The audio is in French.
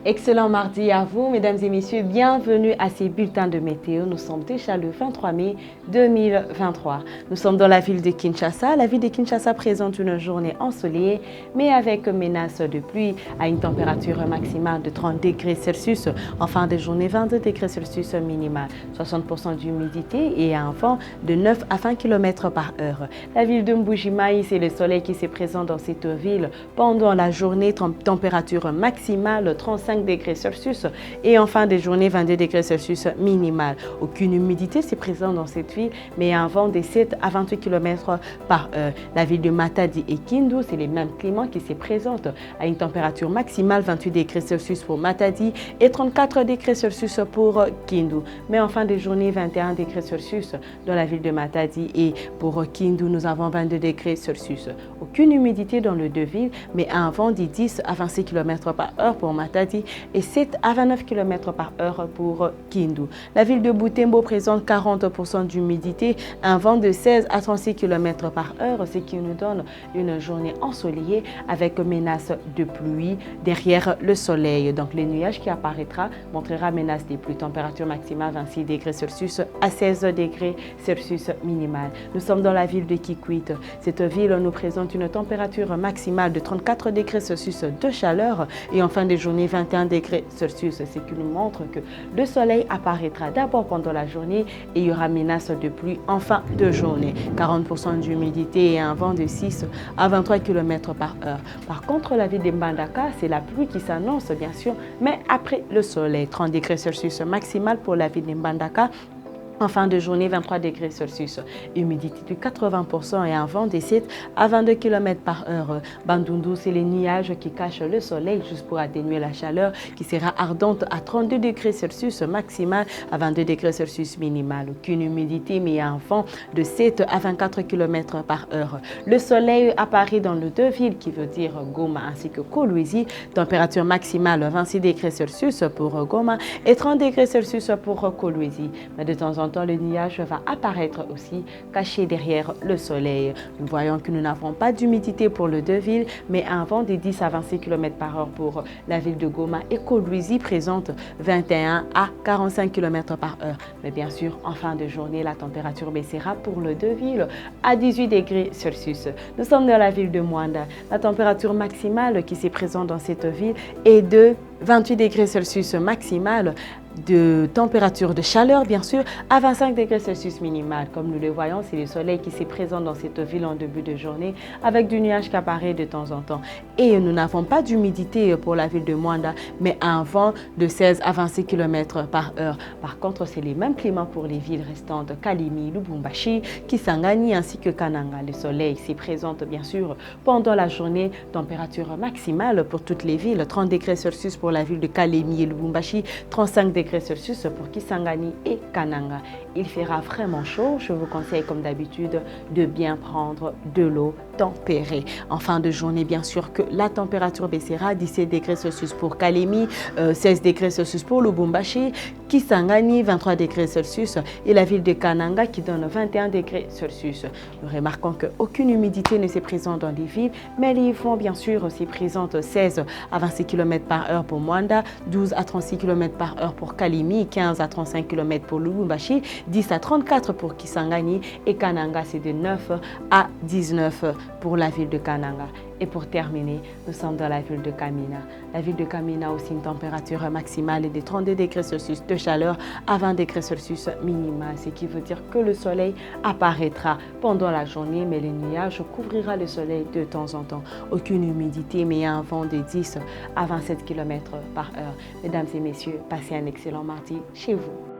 Excellent mardi à vous, mesdames et messieurs. Bienvenue à ces bulletins de météo. Nous sommes déjà le 23 mai 2023. Nous sommes dans la ville de Kinshasa. La ville de Kinshasa présente une journée ensoleillée, mais avec menace de pluie à une température maximale de 30 degrés Celsius. En fin de journée, 22 degrés Celsius minimal, 60% d'humidité et un vent de 9 à 20 km par heure. La ville de Mbujimayi, c'est le soleil qui se présente dans cette ville pendant la journée. Température maximale 35 degrés Celsius et en fin de journée 22 degrés Celsius minimal. Aucune humidité c'est présent dans cette ville, mais un vent de 7 à 28 km par heure. La ville de Matadi et Kindu, c'est les mêmes climats qui se présentent à une température maximale 28 degrés Celsius pour Matadi et 34 degrés Celsius pour Kindu. Mais en fin de journée 21 degrés Celsius dans la ville de Matadi et pour Kindu nous avons 22 degrés Celsius. Aucune humidité dans les deux villes, mais un vent de 10 à 26 km par heure pour Matadi et 7 à 29 km par heure pour Kindu. La ville de Butembo présente 40% d'humidité, un vent de 16 à 36 km par heure, ce qui nous donne une journée ensoleillée avec menace de pluie derrière le soleil. Donc les nuages qui apparaîtra montrera menace des pluies. Température maximale 26 degrés Celsius à 16 degrés Celsius minimal. Nous sommes dans la ville de Kikwit. Cette ville nous présente une température maximale de 34 degrés Celsius de chaleur et en fin de journée 21 degrés Celsius, ce qui nous montre que le soleil apparaîtra d'abord pendant la journée et il y aura menace de pluie en fin de journée. 40% d'humidité et un vent de 6 à 23 km par heure. Par contre, la ville de Mbandaka, c'est la pluie qui s'annonce bien sûr, mais après le soleil. 30 degrés Celsius maximal pour la ville de Mbandaka. En fin de journée, 23 degrés Celsius. Humidité de 80% et un vent de 7 à 22 km par heure. Bandundu, c'est les nuages qui cachent le soleil juste pour atténuer la chaleur qui sera ardente à 32 degrés Celsius maximal à 22 degrés Celsius minimal. Aucune humidité mais un vent de 7 à 24 km par heure. Le soleil apparaît dans les deux villes qui veut dire Goma ainsi que Kolwezi. Température maximale 26 degrés Celsius pour Goma et 30 degrés Celsius pour Kolwezi. Mais de temps en temps, le nuage va apparaître aussi caché derrière le soleil. Nous voyons que nous n'avons pas d'humidité pour les deux villes, mais un vent de 10 à 26 km par heure pour la ville de Goma et Kolwezi présente 21 à 45 km par heure. Mais bien sûr, en fin de journée, la température baissera pour les deux villes à 18 degrés Celsius. Nous sommes dans la ville de Mwanda. La température maximale qui se présente dans cette ville est de 28 degrés Celsius maximal, de température de chaleur bien sûr à 25 degrés Celsius minimal. Comme nous le voyons, c'est le soleil qui se présente dans cette ville en début de journée avec du nuage qui apparaît de temps en temps. Et nous n'avons pas d'humidité pour la ville de Mwanda, mais un vent de 16 à 26 km par heure. Par contre, c'est les mêmes climats pour les villes restantes, Kalemi, Lubumbashi, Kisangani ainsi que Kananga. Le soleil se présente bien sûr pendant la journée. Température maximale pour toutes les villes, 30 degrés Celsius pour la ville de Kalemi et Lubumbashi, 35 degrés Celsius pour Kisangani et Kananga. Il fera vraiment chaud. Je vous conseille comme d'habitude de bien prendre de l'eau tempérée. En fin de journée, bien sûr que la température baissera, 17 degrés Celsius pour Kalemi, 16 degrés Celsius pour Lubumbashi, Kisangani, 23 degrés Celsius et la ville de Kananga qui donne 21 degrés Celsius. Nous remarquons qu'aucune humidité ne se présente dans les villes, mais les vents bien sûr s'y présentent 16 à 26 km par heure pour Mwanda, 12 à 36 km par heure pour Kalemi, 15 à 35 km pour Lubumbashi, 10 à 34 pour Kisangani et Kananga c'est de 9 à 19 pour la ville de Kananga. Et pour terminer, nous sommes dans la ville de Kamina. La ville de Kamina a aussi une température maximale de 32 degrés Celsius de chaleur à 20 degrés Celsius minimal, ce qui veut dire que le soleil apparaîtra pendant la journée, mais les nuages couvrira le soleil de temps en temps. Aucune humidité, mais un vent de 10 à 27 km par heure. Mesdames et messieurs, passez un excellent mardi chez vous.